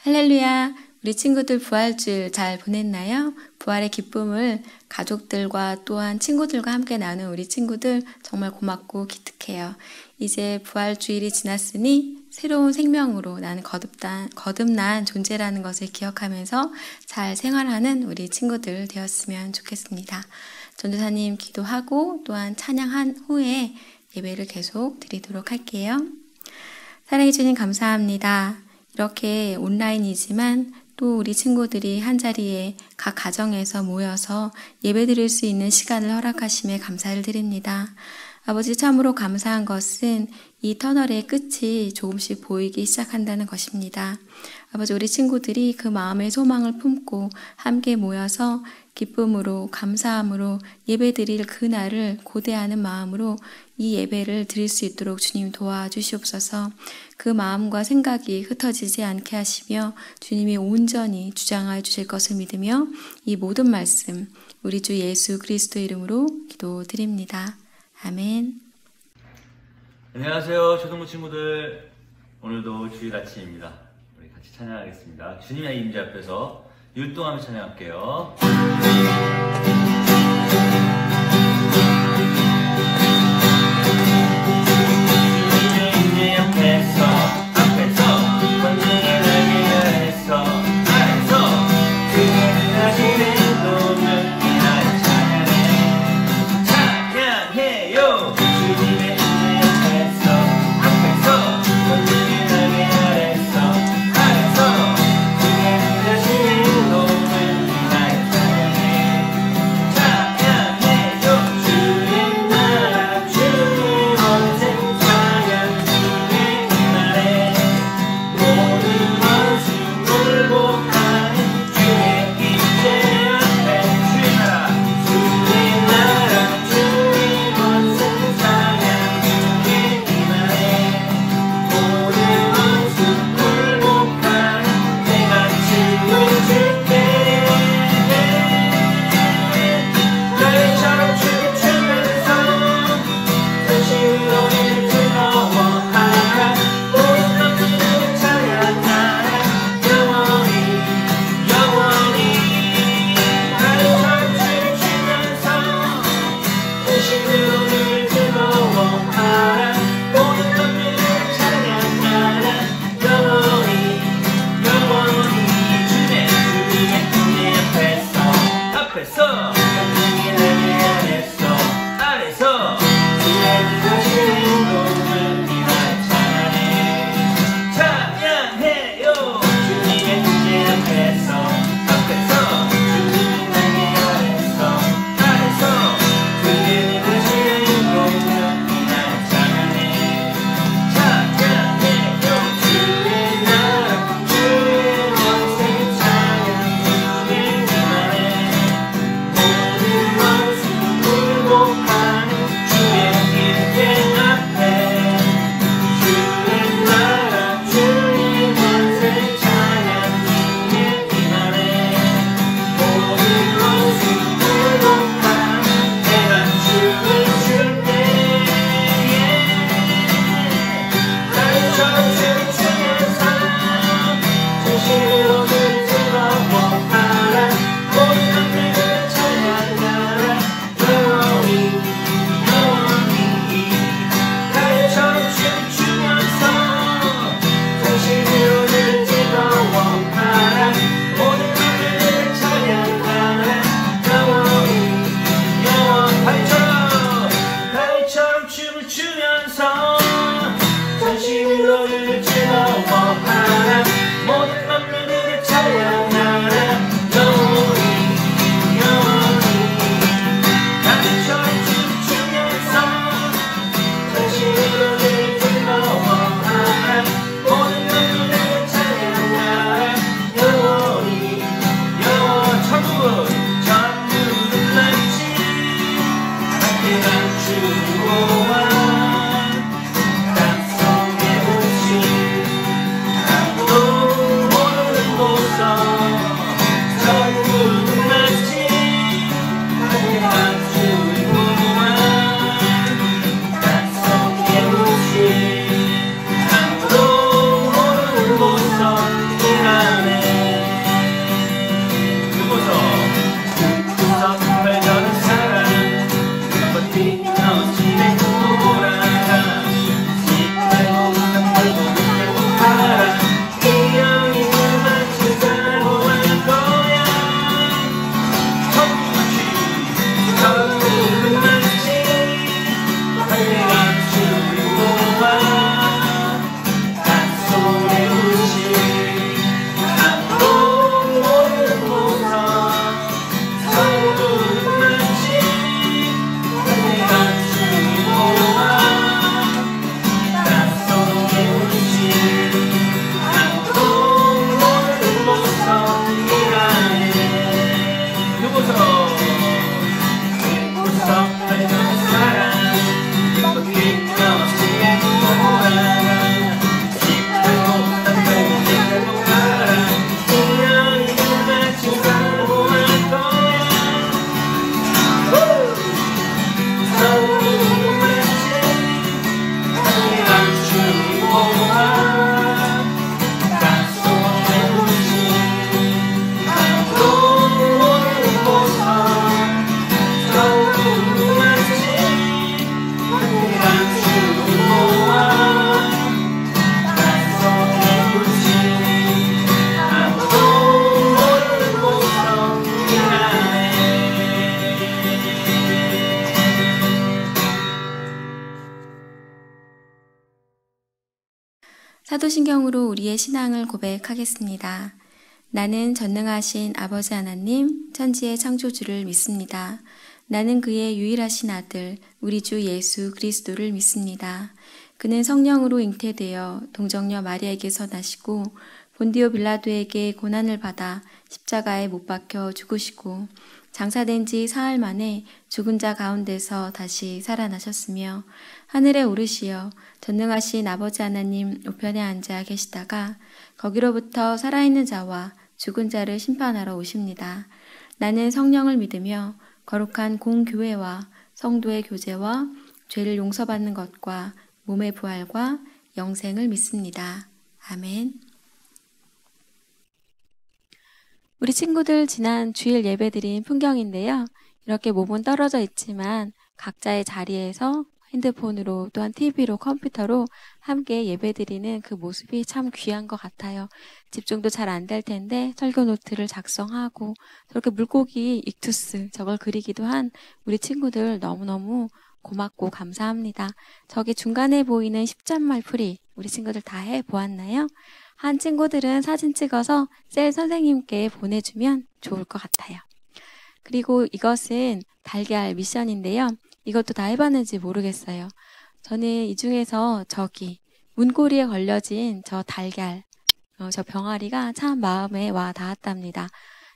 할렐루야! 우리 친구들 부활주일 잘 보냈나요? 부활의 기쁨을 가족들과 또한 친구들과 함께 나눈 우리 친구들 정말 고맙고 기특해요. 이제 부활주일이 지났으니 새로운 생명으로 나는 거듭난 존재라는 것을 기억하면서 잘 생활하는 우리 친구들 되었으면 좋겠습니다. 전도사님 기도하고 또한 찬양한 후에 예배를 계속 드리도록 할게요. 사랑해 주님 감사합니다. 이렇게 온라인이지만 또 우리 친구들이 한자리에 각 가정에서 모여서 예배 드릴 수 있는 시간을 허락하심에 감사를 드립니다. 아버지, 참으로 감사한 것은 이 터널의 끝이 조금씩 보이기 시작한다는 것입니다. 아버지, 우리 친구들이 그 마음의 소망을 품고 함께 모여서 기쁨으로 감사함으로 예배 드릴 그날을 고대하는 마음으로 이 예배를 드릴 수 있도록 주님 도와주시옵소서. 그 마음과 생각이 흩어지지 않게 하시며 주님이 온전히 주장하여 주실 것을 믿으며 이 모든 말씀 우리 주 예수 그리스도 이름으로 기도드립니다. 아멘. 안녕하세요, 초등부 친구들. 오늘도 주일 아침입니다. 우리 같이 찬양하겠습니다. 주님의 임재 앞에서 율동하며 찬양할게요. 사도신경으로 우리의 신앙을 고백하겠습니다. 나는 전능하신 아버지 하나님, 천지의 창조주를 믿습니다. 나는 그의 유일하신 아들, 우리 주 예수 그리스도를 믿습니다. 그는 성령으로 잉태되어 동정녀 마리아에게서 나시고 본디오 빌라도에게 고난을 받아 십자가에 못 박혀 죽으시고 장사된 지 사흘 만에 죽은 자 가운데서 다시 살아나셨으며 하늘에 오르시어 전능하신 아버지 하나님 우편에 앉아 계시다가 거기로부터 살아있는 자와 죽은 자를 심판하러 오십니다. 나는 성령을 믿으며 거룩한 공교회와 성도의 교제와 죄를 용서받는 것과 몸의 부활과 영생을 믿습니다. 아멘. 우리 친구들 지난 주일 예배드린 풍경인데요. 이렇게 몸은 떨어져 있지만 각자의 자리에서 핸드폰으로 또한 TV로 컴퓨터로 함께 예배드리는 그 모습이 참 귀한 것 같아요. 집중도 잘 안 될 텐데 설교 노트를 작성하고 저렇게 물고기 익투스 저걸 그리기도 한 우리 친구들 너무너무 고맙고 감사합니다. 저기 중간에 보이는 십잔말 풀이 우리 친구들 다 해보았나요? 한 친구들은 사진 찍어서 셀 선생님께 보내주면 좋을 것 같아요. 그리고 이것은 달걀 미션인데요. 이것도 다 해봤는지 모르겠어요. 저는 이 중에서 저기 문고리에 걸려진 저 달걀, 저 병아리가 참 마음에 와 닿았답니다.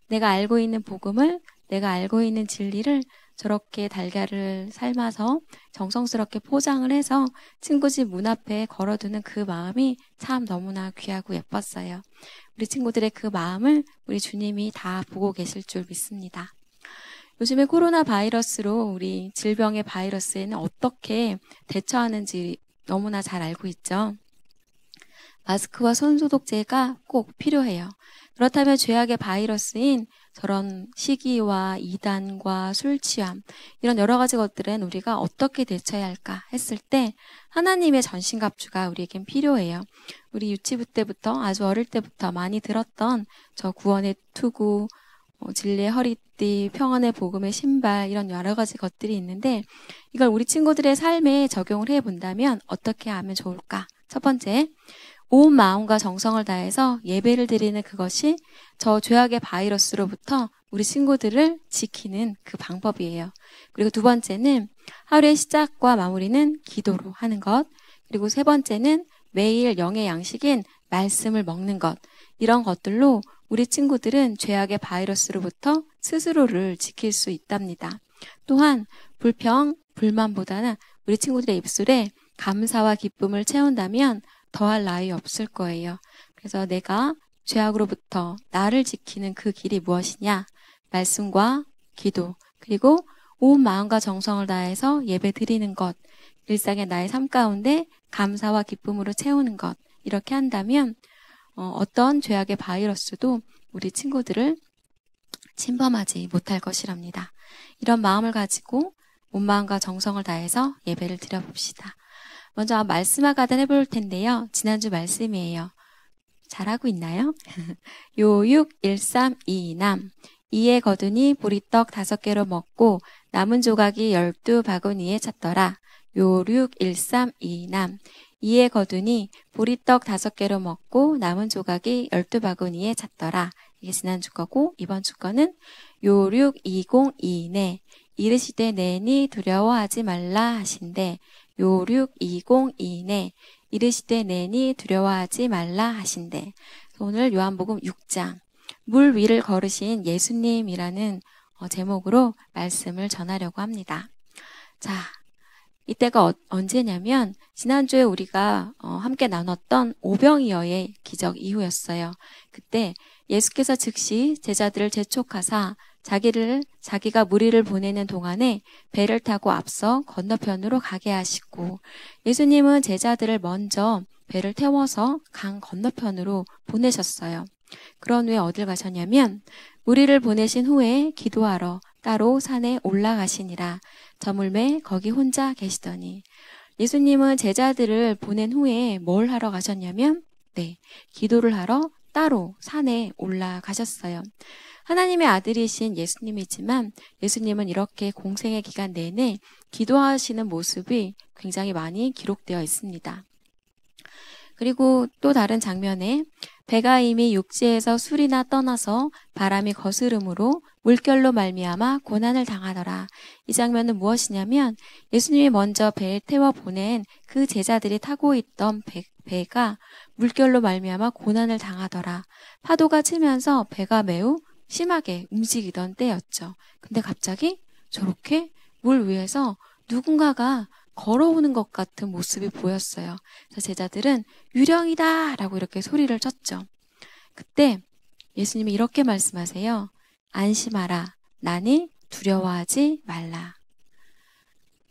내가 알고 있는 복음을, 내가 알고 있는 진리를 저렇게 달걀을 삶아서 정성스럽게 포장을 해서 친구 집 문 앞에 걸어두는 그 마음이 참 너무나 귀하고 예뻤어요. 우리 친구들의 그 마음을 우리 주님이 다 보고 계실 줄 믿습니다. 요즘에 코로나 바이러스로 우리 질병의 바이러스에는 어떻게 대처하는지 너무나 잘 알고 있죠. 마스크와 손소독제가 꼭 필요해요. 그렇다면 죄악의 바이러스인 저런 시기와 이단과 술 취함 이런 여러 가지 것들은 우리가 어떻게 대처해야 할까 했을 때 하나님의 전신갑주가 우리에겐 필요해요. 우리 유치부 때부터 아주 어릴 때부터 많이 들었던 저 구원의 투구, 진리의 허리띠, 평안의 복음의 신발 이런 여러 가지 것들이 있는데 이걸 우리 친구들의 삶에 적용을 해본다면 어떻게 하면 좋을까? 첫 번째, 온 마음과 정성을 다해서 예배를 드리는 그것이 저 죄악의 바이러스로부터 우리 친구들을 지키는 그 방법이에요. 그리고 두 번째는 하루의 시작과 마무리는 기도로 하는 것. 그리고 세 번째는 매일 영의 양식인 말씀을 먹는 것. 이런 것들로 우리 친구들은 죄악의 바이러스로부터 스스로를 지킬 수 있답니다. 또한 불평, 불만보다는 우리 친구들의 입술에 감사와 기쁨을 채운다면 더할 나위 없을 거예요. 그래서 내가 죄악으로부터 나를 지키는 그 길이 무엇이냐? 말씀과 기도, 그리고 온 마음과 정성을 다해서 예배 드리는 것, 일상의 나의 삶 가운데 감사와 기쁨으로 채우는 것, 이렇게 한다면 어떤 죄악의 바이러스도 우리 친구들을 침범하지 못할 것이랍니다. 이런 마음을 가지고 온 마음과 정성을 다해서 예배를 드려봅시다. 먼저 말씀화가단 해볼 텐데요. 지난주 말씀이에요. 잘하고 있나요? 요육 132남 2에 거두니 보리떡 5개로 먹고 남은 조각이 12바구니에 찼더라. 요육 132남 2에 거두니 보리떡 5개로 먹고 남은 조각이 12바구니에 찼더라. 이게 지난주 거고 이번 주 거는 요육 202네 이르시되 내니 두려워하지 말라 하신대. 요육 202네 이르시되 내니 두려워하지 말라 하신대. 오늘 요한복음 6장 물 위를 걸으신 예수님이라는 제목으로 말씀을 전하려고 합니다. 자, 이때가 언제냐면 지난주에 우리가 함께 나눴던 오병이어의 기적 이후였어요. 그때 예수께서 즉시 제자들을 재촉하사 자기가 무리를 보내는 동안에 배를 타고 앞서 건너편으로 가게 하시고 예수님은 제자들을 먼저 배를 태워서 강 건너편으로 보내셨어요. 그런 후에 어딜 가셨냐면 무리를 보내신 후에 기도하러 따로 산에 올라가시니라. 저물매 거기 혼자 계시더니 예수님은 제자들을 보낸 후에 뭘 하러 가셨냐면 기도를 하러 따로 산에 올라가셨어요. 하나님의 아들이신 예수님이지만 예수님은 이렇게 공생의 기간 내내 기도하시는 모습이 굉장히 많이 기록되어 있습니다. 그리고 또 다른 장면에 배가 이미 육지에서 술이나 떠나서 바람이 거스름으로 물결로 말미암아 고난을 당하더라. 이 장면은 무엇이냐면 예수님이 먼저 배에 태워 보낸 그 제자들이 타고 있던 배가 물결로 말미암아 고난을 당하더라. 파도가 치면서 배가 매우 심하게 움직이던 때였죠. 근데 갑자기 저렇게 물 위에서 누군가가 걸어오는 것 같은 모습이 보였어요. 그래서 제자들은 유령이다 라고 이렇게 소리를 쳤죠. 그때 예수님이 이렇게 말씀하세요. 안심하라. 나니 두려워하지 말라.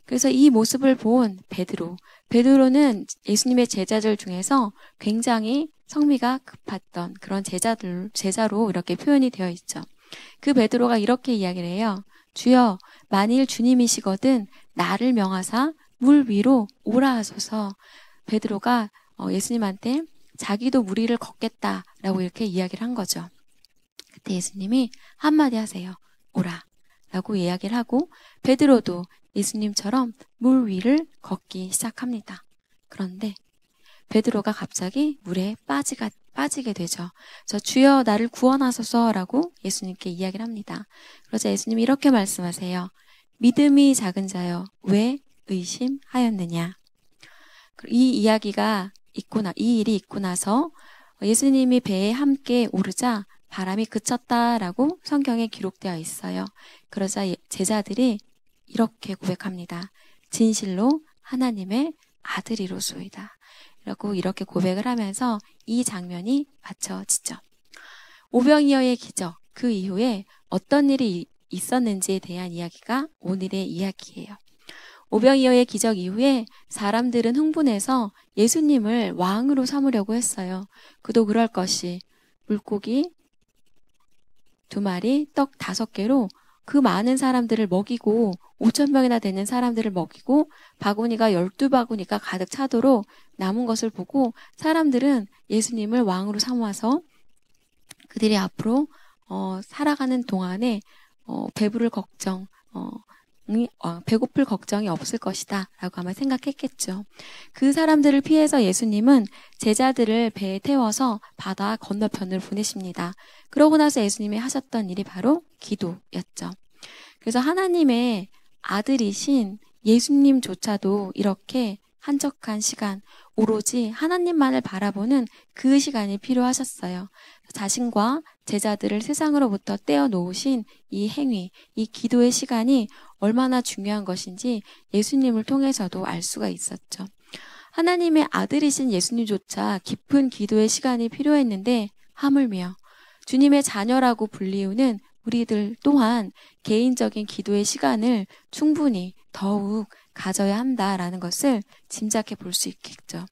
그래서 이 모습을 본 베드로는 예수님의 제자들 중에서 굉장히 성미가 급했던 그런 제자로 이렇게 표현이 되어 있죠. 그 베드로가 이렇게 이야기를 해요. 주여, 만일 주님이시거든 나를 명하사 물 위로 오라 하소서. 베드로가 예수님한테 자기도 물 위를 걷겠다라고 이렇게 이야기를 한 거죠. 그때 예수님이 한마디 하세요. 오라 라고 이야기를 하고 베드로도 예수님처럼 물 위를 걷기 시작합니다. 그런데 베드로가 갑자기 물에 빠지게 되죠. 저 주여 나를 구원하소서라고 예수님께 이야기를 합니다. 그러자 예수님이 이렇게 말씀하세요. 믿음이 작은 자여 왜 의심하였느냐. 이 일이 있고 나서 예수님이 배에 함께 오르자 바람이 그쳤다라고 성경에 기록되어 있어요. 그러자 제자들이 이렇게 고백합니다. 진실로 하나님의 아들이로소이다. 라고 이렇게 고백을 하면서 이 장면이 맞춰지죠. 오병이어의 기적, 그 이후에 어떤 일이 있었는지에 대한 이야기가 오늘의 이야기예요. 오병이어의 기적 이후에 사람들은 흥분해서 예수님을 왕으로 삼으려고 했어요. 그도 그럴 것이 물고기 2마리, 떡 5개로 그 많은 사람들을 먹이고 5,000명이나 되는 사람들을 먹이고 바구니가 12바구니가 가득 차도록 남은 것을 보고 사람들은 예수님을 왕으로 삼아서 그들이 앞으로 살아가는 동안에 배고플 걱정이 없을 것이다 라고 아마 생각했겠죠. 그 사람들을 피해서 예수님은 제자들을 배에 태워서 바다 건너편으로 보내십니다. 그러고 나서 예수님이 하셨던 일이 바로 기도였죠. 그래서 하나님의 아들이신 예수님조차도 이렇게 한적한 시간, 오로지 하나님만을 바라보는 그 시간이 필요하셨어요. 자신과 제자들을 세상으로부터 떼어놓으신 이 행위, 이 기도의 시간이 얼마나 중요한 것인지 예수님을 통해서도 알 수가 있었죠. 하나님의 아들이신 예수님조차 깊은 기도의 시간이 필요했는데 하물며 주님의 자녀라고 불리우는 우리들 또한 개인적인 기도의 시간을 충분히 더욱 가져야 한다라는 것을 짐작해 볼 수 있겠죠.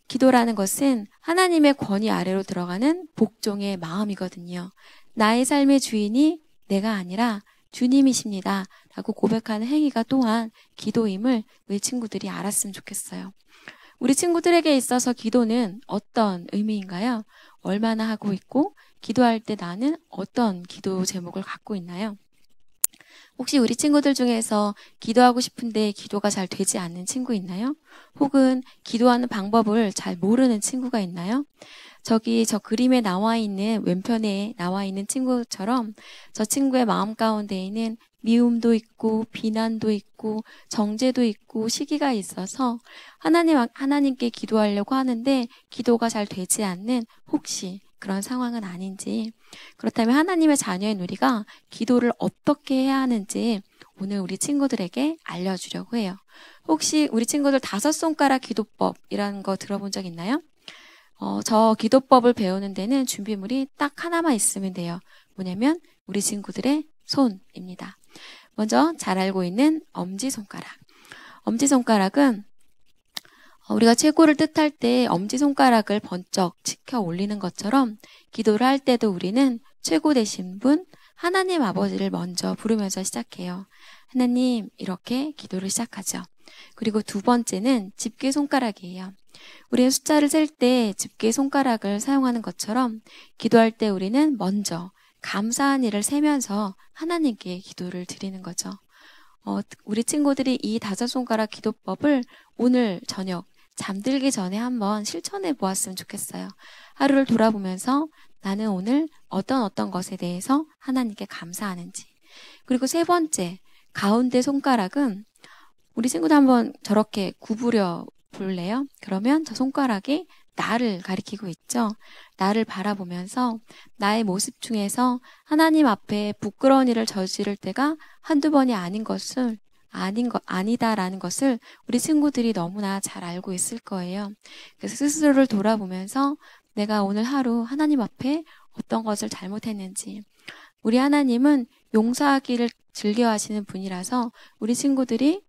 기도라는 것은 하나님의 권위 아래로 들어가는 복종의 마음이거든요. 나의 삶의 주인이 내가 아니라 주님이십니다 라고 고백하는 행위가 또한 기도임을 우리 친구들이 알았으면 좋겠어요. 우리 친구들에게 있어서 기도는 어떤 의미인가요? 얼마나 하고 있고 기도할 때 나는 어떤 기도 제목을 갖고 있나요? 혹시 우리 친구들 중에서 기도하고 싶은데 기도가 잘 되지 않는 친구 있나요? 혹은 기도하는 방법을 잘 모르는 친구가 있나요? 저 그림에 나와 있는 왼편에 나와 있는 친구처럼 저 친구의 마음 가운데에는 미움도 있고 비난도 있고 정죄도 있고 시기가 있어서 하나님께 기도하려고 하는데 기도가 잘 되지 않는 혹시 그런 상황은 아닌지, 그렇다면 하나님의 자녀인 우리가 기도를 어떻게 해야 하는지 오늘 우리 친구들에게 알려주려고 해요. 혹시 우리 친구들 5손가락 기도법이라는 거 들어본 적 있나요? 저 기도법을 배우는 데는 준비물이 딱 하나만 있으면 돼요. 뭐냐면 우리 친구들의 손입니다. 먼저 잘 알고 있는 엄지손가락. 엄지손가락은 우리가 최고를 뜻할 때 엄지손가락을 번쩍 치켜 올리는 것처럼 기도를 할 때도 우리는 최고 되신 분 하나님 아버지를 먼저 부르면서 시작해요. 하나님, 이렇게 기도를 시작하죠. 그리고 2번째는 집게손가락이에요. 우리는 숫자를 셀 때 집게손가락을 사용하는 것처럼 기도할 때 우리는 먼저 감사한 일을 세면서 하나님께 기도를 드리는 거죠. 우리 친구들이 이 5손가락 기도법을 오늘 저녁 잠들기 전에 한번 실천해 보았으면 좋겠어요. 하루를 돌아보면서 나는 오늘 어떤 것에 대해서 하나님께 감사하는지. 그리고 세 번째, 가운데 손가락은 우리 친구들 한번 저렇게 구부려 볼래요? 그러면 저 손가락이 나를 가리키고 있죠. 나를 바라보면서 나의 모습 중에서 하나님 앞에 부끄러운 일을 저지를 때가 한두 번이 아니다라는 것을 우리 친구들이 너무나 잘 알고 있을 거예요. 그래서 스스로를 돌아보면서 내가 오늘 하루 하나님 앞에 어떤 것을 잘못했는지, 우리 하나님은 용서하기를 즐겨하시는 분이라서 우리 친구들이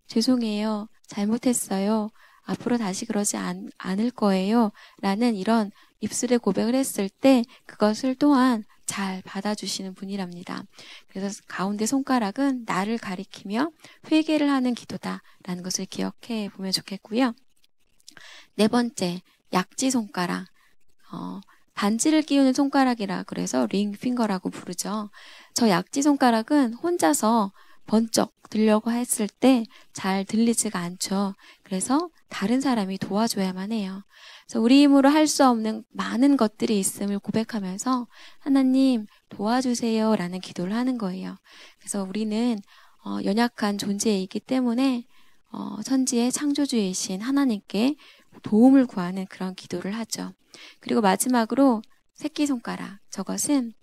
죄송해요, 잘못했어요, 앞으로 다시 그러지 않을 거예요 라는 이런 입술의 고백을 했을 때 그것을 또한 잘 받아주시는 분이랍니다. 그래서 가운데 손가락은 나를 가리키며 회개를 하는 기도다라는 것을 기억해 보면 좋겠고요. 네 번째, 약지 손가락. 반지를 끼우는 손가락이라 그래서 링 핑거라고 부르죠. 저 약지 손가락은 혼자서 번쩍 들려고 했을 때 잘 들리지가 않죠. 그래서 다른 사람이 도와줘야만 해요. 그래서 우리 힘으로 할 수 없는 많은 것들이 있음을 고백하면서 하나님 도와주세요 라는 기도를 하는 거예요. 그래서 우리는 연약한 존재이기 때문에 천지의 창조주이신 하나님께 도움을 구하는 그런 기도를 하죠. 그리고 마지막으로 새끼손가락. 저것은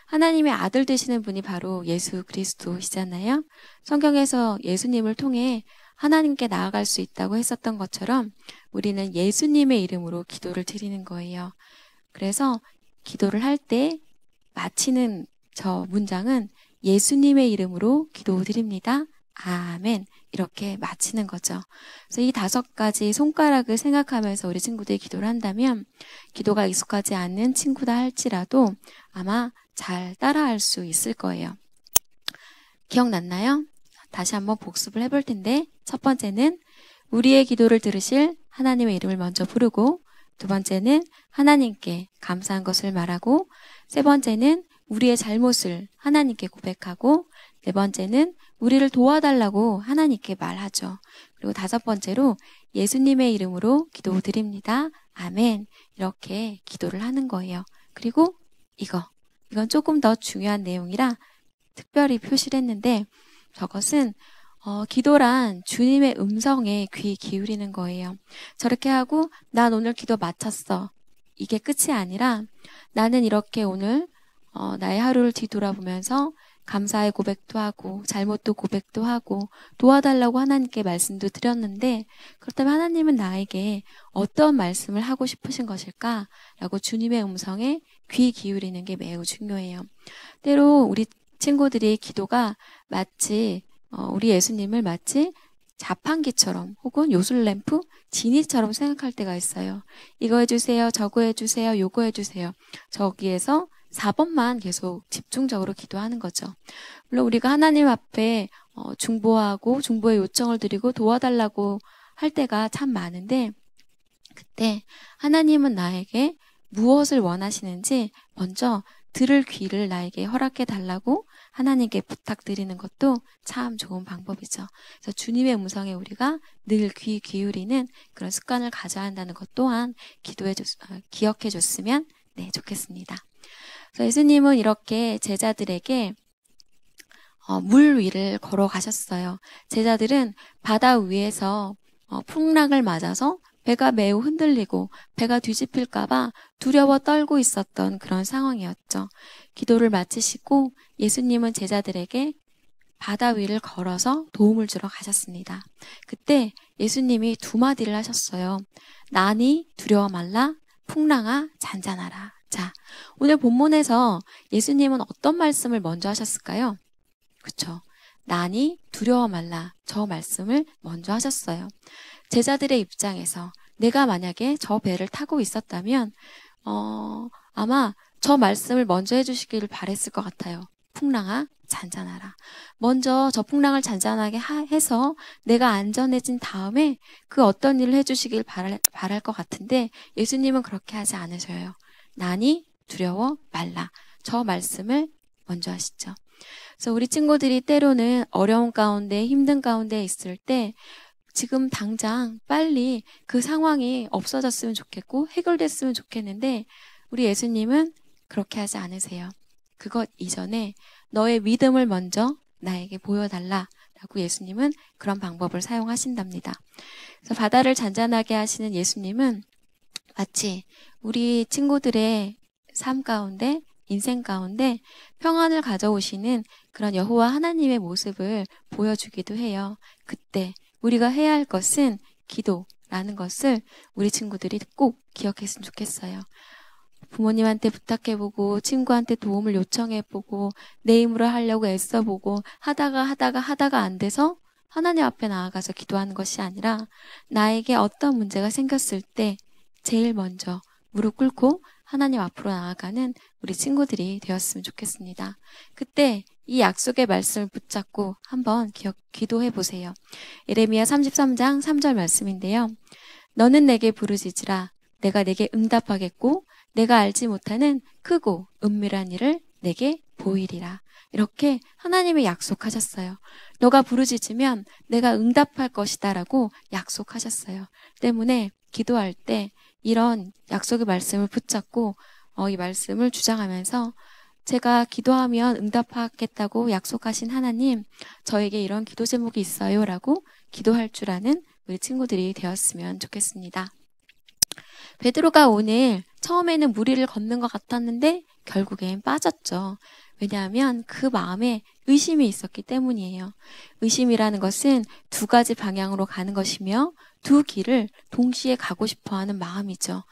하나님의 아들 되시는 분이 바로 예수 그리스도시잖아요. 성경에서 예수님을 통해 하나님께 나아갈 수 있다고 했었던 것처럼 우리는 예수님의 이름으로 기도를 드리는 거예요. 그래서 기도를 할 때 마치는 저 문장은 예수님의 이름으로 기도드립니다. 아멘. 이렇게 마치는 거죠. 그래서 이 5가지 손가락을 생각하면서 우리 친구들이 기도를 한다면 기도가 익숙하지 않는 친구다 할지라도 아마 잘 따라할 수 있을 거예요. 기억났나요? 다시 한번 복습을 해볼 텐데 첫 번째는 우리의 기도를 들으실 하나님의 이름을 먼저 부르고, 두 번째는 하나님께 감사한 것을 말하고, 세 번째는 우리의 잘못을 하나님께 고백하고, 네 번째는 우리를 도와달라고 하나님께 말하죠. 그리고 5번째로 예수님의 이름으로 기도드립니다. 아멘. 이렇게 기도를 하는 거예요. 그리고 이건 조금 더 중요한 내용이라 특별히 표시를 했는데 저것은 기도란 주님의 음성에 귀 기울이는 거예요. 저렇게 하고 난 오늘 기도 마쳤어. 이게 끝이 아니라 나는 이렇게 오늘 나의 하루를 뒤돌아보면서 감사의 고백도 하고 잘못도 고백도 하고 도와달라고 하나님께 말씀도 드렸는데 그렇다면 하나님은 나에게 어떤 말씀을 하고 싶으신 것일까? 라고 주님의 음성에 귀 기울이는 게 매우 중요해요. 때로 우리 친구들이 기도가 마치 우리 예수님을 마치 자판기처럼 혹은 요술램프, 지니처럼 생각할 때가 있어요. 이거 해주세요, 저거 해주세요, 요거 해주세요. 저기에서 4번만 계속 집중적으로 기도하는 거죠. 물론 우리가 하나님 앞에 중보하고 중보의 요청을 드리고 도와달라고 할 때가 참 많은데 그때 하나님은 나에게 무엇을 원하시는지 먼저 들을 귀를 나에게 허락해 달라고 하나님께 부탁드리는 것도 참 좋은 방법이죠. 그래서 주님의 음성에 우리가 늘 귀 기울이는 그런 습관을 가져야 한다는 것 또한 기억해 줬으면 좋겠습니다. 그래서 예수님은 이렇게 제자들에게 물 위를 걸어가셨어요. 제자들은 바다 위에서 풍랑을 맞아서 배가 매우 흔들리고 배가 뒤집힐까봐 두려워 떨고 있었던 그런 상황이었죠. 기도를 마치시고 예수님은 제자들에게 바다 위를 걸어서 도움을 주러 가셨습니다. 그때 예수님이 2마디를 하셨어요. 나니 두려워 말라, 풍랑아 잔잔하라. 자, 오늘 본문에서 예수님은 어떤 말씀을 먼저 하셨을까요? 그쵸? 나니 두려워 말라. 저 말씀을 먼저 하셨어요. 제자들의 입장에서 내가 만약에 저 배를 타고 있었다면 아마 저 말씀을 먼저 해주시기를 바랬을 것 같아요. 풍랑아 잔잔하라. 먼저 저 풍랑을 잔잔하게 해서 내가 안전해진 다음에 그 어떤 일을 해주시길 바랄 것 같은데 예수님은 그렇게 하지 않으셔요. 나니 두려워 말라. 저 말씀을 먼저 하시죠. 그래서 우리 친구들이 때로는 어려운 가운데 힘든 가운데 있을 때 지금 당장 빨리 그 상황이 없어졌으면 좋겠고 해결됐으면 좋겠는데 우리 예수님은 그렇게 하지 않으세요. 그것 이전에 너의 믿음을 먼저 나에게 보여달라라고 예수님은 그런 방법을 사용하신답니다. 그래서 바다를 잔잔하게 하시는 예수님은 마치 우리 친구들의 삶 가운데 인생 가운데 평안을 가져오시는 그런 여호와 하나님의 모습을 보여주기도 해요. 그때 우리가 해야 할 것은 기도라는 것을 우리 친구들이 꼭 기억했으면 좋겠어요. 부모님한테 부탁해보고 친구한테 도움을 요청해보고 내 힘으로 하려고 애써보고 하다가 안 돼서 하나님 앞에 나아가서 기도하는 것이 아니라 나에게 어떤 문제가 생겼을 때 제일 먼저 무릎 꿇고 하나님 앞으로 나아가는 우리 친구들이 되었으면 좋겠습니다. 그때 이 약속의 말씀을 붙잡고 한번 기도해 보세요. 예레미야 33장 3절 말씀인데요. 너는 내게 부르짖으라. 내가 내게 응답하겠고 내가 알지 못하는 크고 은밀한 일을 내게 보이리라. 이렇게 하나님이 약속하셨어요. 너가 부르짖으면 내가 응답할 것이다 라고 약속하셨어요. 때문에 기도할 때 이런 약속의 말씀을 붙잡고 이 말씀을 주장하면서 제가 기도하면 응답하겠다고 약속하신 하나님, 저에게 이런 기도 제목이 있어요 라고 기도할 줄 아는 우리 친구들이 되었으면 좋겠습니다. 베드로가 오늘 처음에는 무리를 걷는 것 같았는데 결국엔 빠졌죠. 왜냐하면 그 마음에 의심이 있었기 때문이에요. 의심이라는 것은 두 가지 방향으로 가는 것이며 두 길을 동시에 가고 싶어하는 마음이죠.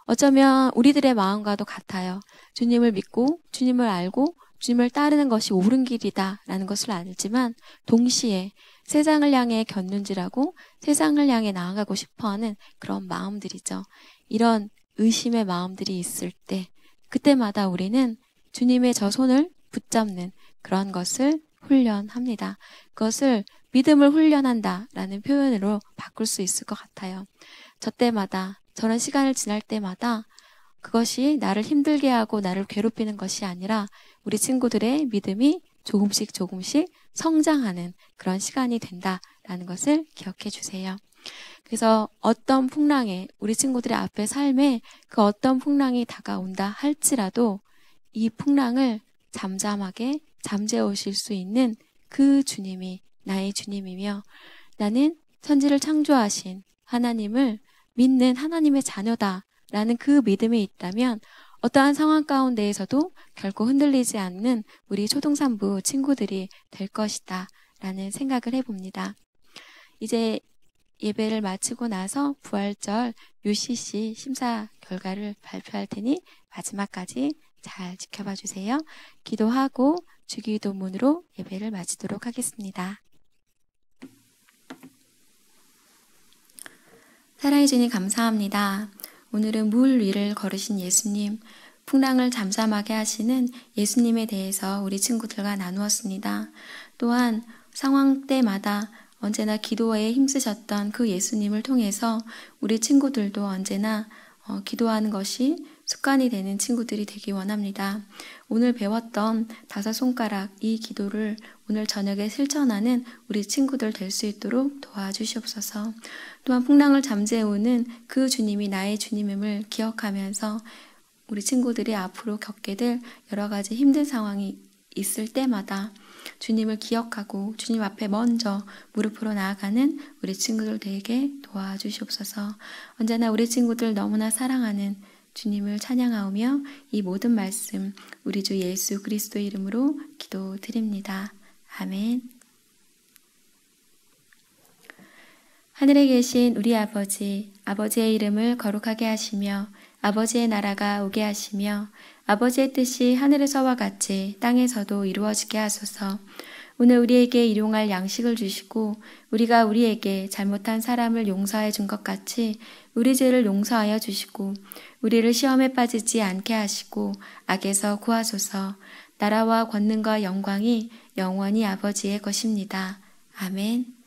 어쩌면 우리들의 마음과도 같아요. 주님을 믿고 주님을 알고 주님을 따르는 것이 옳은 길이다라는 것을 알지만 동시에 세상을 향해 곁눈질하고 세상을 향해 나아가고 싶어하는 그런 마음들이죠. 이런 의심의 마음들이 있을 때 그때마다 우리는 주님의 저 손을 붙잡는 그런 것을 훈련합니다. 그것을 믿음을 훈련한다라는 표현으로 바꿀 수 있을 것 같아요. 저 때마다 저런 시간을 지날 때마다 그것이 나를 힘들게 하고 나를 괴롭히는 것이 아니라 우리 친구들의 믿음이 조금씩 성장하는 그런 시간이 된다라는 것을 기억해 주세요. 그래서 어떤 풍랑에 우리 친구들의 앞에 삶에 그 어떤 풍랑이 다가온다 할지라도 이 풍랑을 잠잠하게 잠재우실 수 있는 그 주님이 나의 주님이며 나는 천지를 창조하신 하나님을 믿는 하나님의 자녀다라는 그 믿음이 있다면 어떠한 상황 가운데에서도 결코 흔들리지 않는 우리 초등산부 친구들이 될 것이다 라는 생각을 해봅니다. 이제 예배를 마치고 나서 부활절 UCC 심사 결과를 발표할 테니 마지막까지 잘 지켜봐 주세요. 기도하고 주기도문으로 예배를 마치도록 하겠습니다. 사랑해 주님 감사합니다. 오늘은 물 위를 걸으신 예수님, 풍랑을 잠잠하게 하시는 예수님에 대해서 우리 친구들과 나누었습니다. 또한 상황 때마다 언제나 기도에 힘쓰셨던 그 예수님을 통해서 우리 친구들도 언제나 기도하는 것이 습관이 되는 친구들이 되기 원합니다. 오늘 배웠던 5손가락 이 기도를 오늘 저녁에 실천하는 우리 친구들 될 수 있도록 도와주시옵소서. 또한 풍랑을 잠재우는 그 주님이 나의 주님임을 기억하면서 우리 친구들이 앞으로 겪게 될 여러 가지 힘든 상황이 있을 때마다 주님을 기억하고 주님 앞에 먼저 무릎으로 나아가는 우리 친구들 되게 도와주시옵소서. 언제나 우리 친구들 너무나 사랑하는 주님을 찬양하오며 이 모든 말씀 우리 주 예수 그리스도의 이름으로 기도드립니다. 아멘. 하늘에 계신 우리 아버지, 아버지의 이름을 거룩하게 하시며 아버지의 나라가 오게 하시며 아버지의 뜻이 하늘에서와 같이 땅에서도 이루어지게 하소서. 오늘 우리에게 일용할 양식을 주시고 우리가 우리에게 잘못한 사람을 용서해 준 것 같이 우리 죄를 용서하여 주시고 우리를 시험에 빠지지 않게 하시고 악에서 구하소서. 나라와 권능과 영광이 영원히 아버지의 것입니다. 아멘.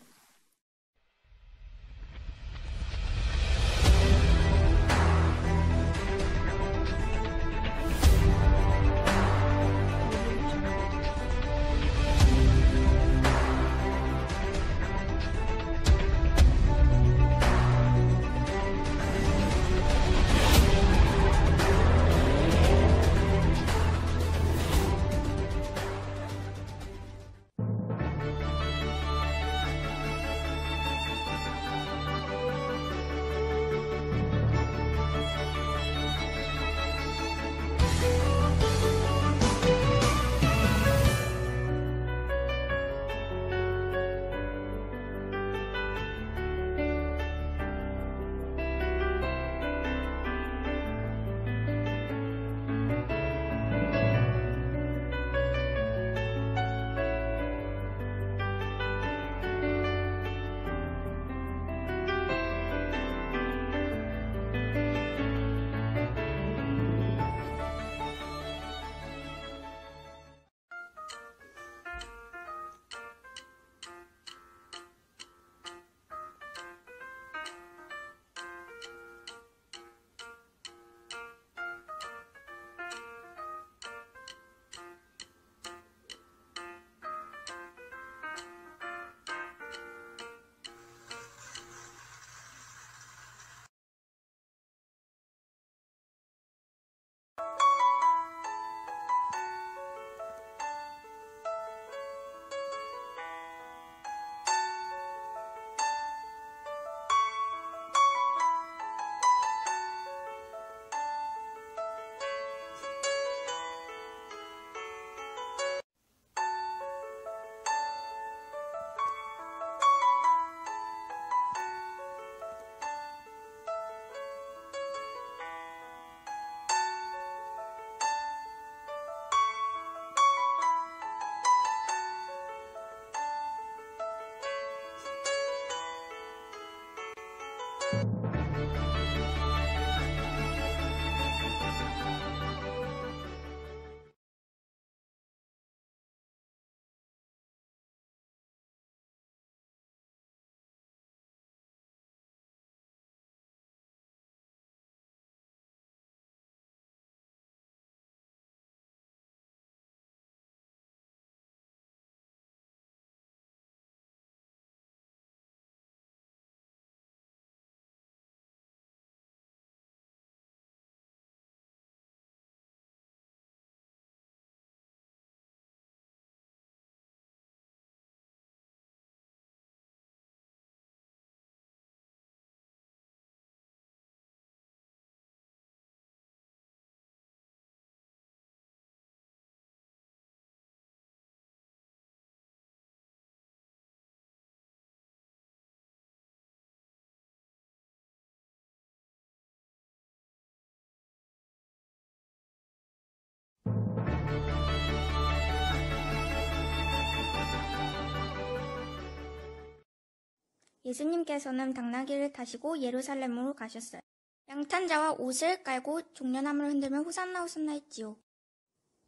예수님께서는 당나귀를 타시고 예루살렘으로 가셨어요. 양탄자와 옷을 깔고 종려나무를 흔들며 호산나 호산나 했지요.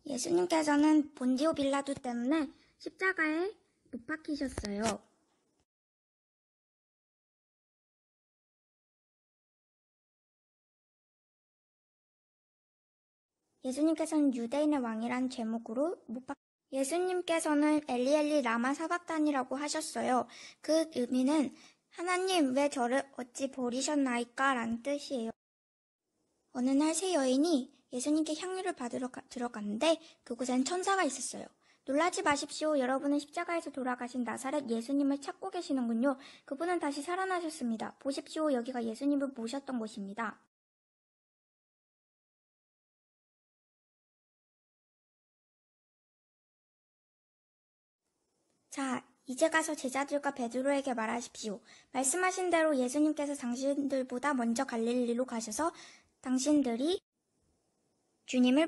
예수님께서는 본디오 빌라도 때문에 십자가에 못 박히셨어요. 예수님께서는 유대인의 왕이란 제목으로 예수님께서는 엘리엘리 라마 사박단이라고 하셨어요. 그 의미는 하나님 왜 저를 어찌 버리셨나이까 라는 뜻이에요. 어느 날 세 여인이 예수님께 향유를 받으러 들어갔는데 그곳엔 천사가 있었어요. 놀라지 마십시오. 여러분은 십자가에서 돌아가신 나사렛 예수님을 찾고 계시는군요. 그분은 다시 살아나셨습니다. 보십시오. 여기가 예수님을 모셨던 곳입니다. 자, 이제 가서 제자들과 베드로에게 말하십시오. 말씀하신 대로 예수님께서 당신들보다 먼저 갈릴리로 가셔서 당신들이 주님을